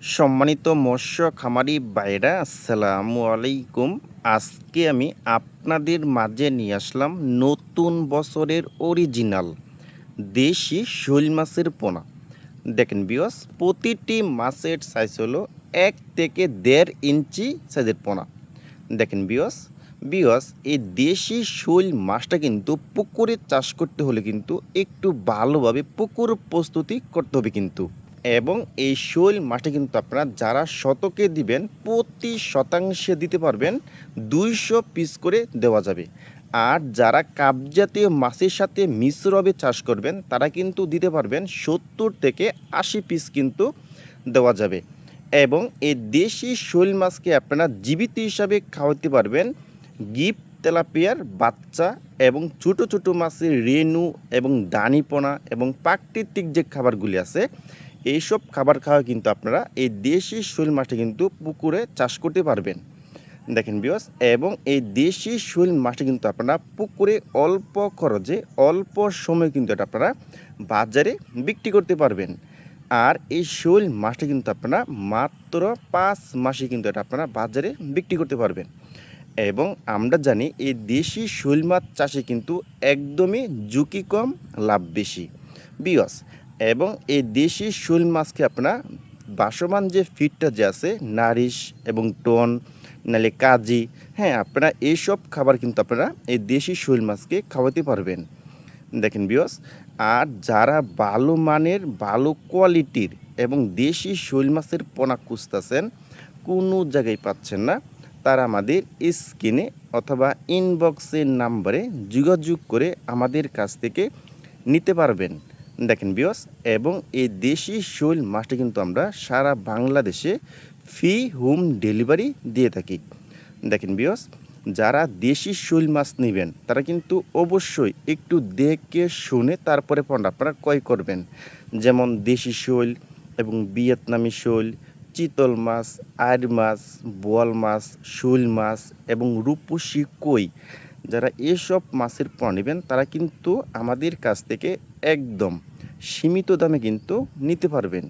সম্মানিত মৎস্য খামারি ভাইরা, আসসালামু আলাইকুম। আজকে আমি আপনাদের মাঝে নিয়ে আসলাম নতুন বছরের অরিজিনাল দেশি শৈল মাছের পোনা। দেখেন বিয়স, প্রতিটি মাছের সাইজ হলো 1 থেকে 1.5 ইঞ্চি সাইজের পোনা। দেখেন বিয়স বিয়স এই দেশি শৈল মাছটা কিন্তু পুকুরে চাষ করতে হলে কিন্তু একটু ভালোভাবে পুকুর প্রস্তুতি করতে হবে কিন্তু। এবং এই শৈল মাছটা কিন্তু আপনারা যারা শতকে দিবেন প্রতি শতাংশে দিতে পারবেন 200 পিস করে দেওয়া যাবে। আর যারা কাপ জাতীয় মাছের সাথে মিশ্রভাবে চাষ করবেন তারা কিন্তু দিতে পারবেন 70 থেকে 80 পিস কিন্তু দেওয়া যাবে। এবং এই দেশি শৈল মাছকে আপনারা জীবিত হিসাবে খাওয়াতে পারবেন গিফট তেলাপিয়ার বাচ্চা এবং ছোটো ছোটো মাছের রেণু এবং দানিপোনা এবং প্রাকৃতিক যে খাবারগুলি আছে এইসব খাবার খাওয়া কিন্তু আপনারা এই দেশি শৈল মাছটা কিন্তু পুকুরে চাষ করতে পারবেন। দেখেন বিয়স, এবং এই দেশি শৈল মাছটা কিন্তু আপনারা পুকুরে অল্প খরচে অল্প সময় কিন্তু এটা আপনারা বাজারে বিক্রি করতে পারবেন। আর এই শৈল মাছটা কিন্তু আপনারা মাত্র 5 মাসে কিন্তু এটা আপনারা বাজারে বিক্রি করতে পারবেন। এবং আমরা জানি এই দেশি শৈল মাছ চাষে কিন্তু একদমই ঝুঁকি কম, লাভ বেশি বিয়স। এবং এই দেশি শৈল মাছকে আপনারা বাসমান যে ফিডটা যে আছে নারিশ এবং টন নালে কাজি, হ্যাঁ আপনারা এইসব খাবার কিন্তু আপনারা এই দেশি শৈল মাছকে খাওয়াতে পারবেন। দেখেন বিয়স, আর যারা ভালো মানের ভালো কোয়ালিটির এবং দেশি শৈল মাছের পোনা খুঁজতেছেন কোনো জায়গায় পাচ্ছেন না, তারা আমাদের স্ক্রিনে অথবা ইনবক্সের নাম্বারে যোগাযোগ করে আমাদের কাছ থেকে নিতে পারবেন। দেখেন বিয়স, এবং এই দেশি শৈল মাছটা কিন্তু আমরা সারা বাংলাদেশে ফ্রি হোম ডেলিভারি দিয়ে থাকি। দেখেন বিয়স, যারা দেশি শৈল মাছ নেবেন তারা কিন্তু অবশ্যই একটু দেখে শুনে তারপরে পণ্য আপনারা ক্রয় করবেন। যেমন দেশি শৈল এবং ভিয়েতনামি শৈল, চিতল মাছ, আইড় মাছ, বোয়াল মাছ, শৈল মাছ এবং রূপসী কই, যারা এসব মাছের পণ্য নেবেন তারা কিন্তু আমাদের কাছ থেকে একদম সীমিত দামে কিন্তু নিতে পারবেন।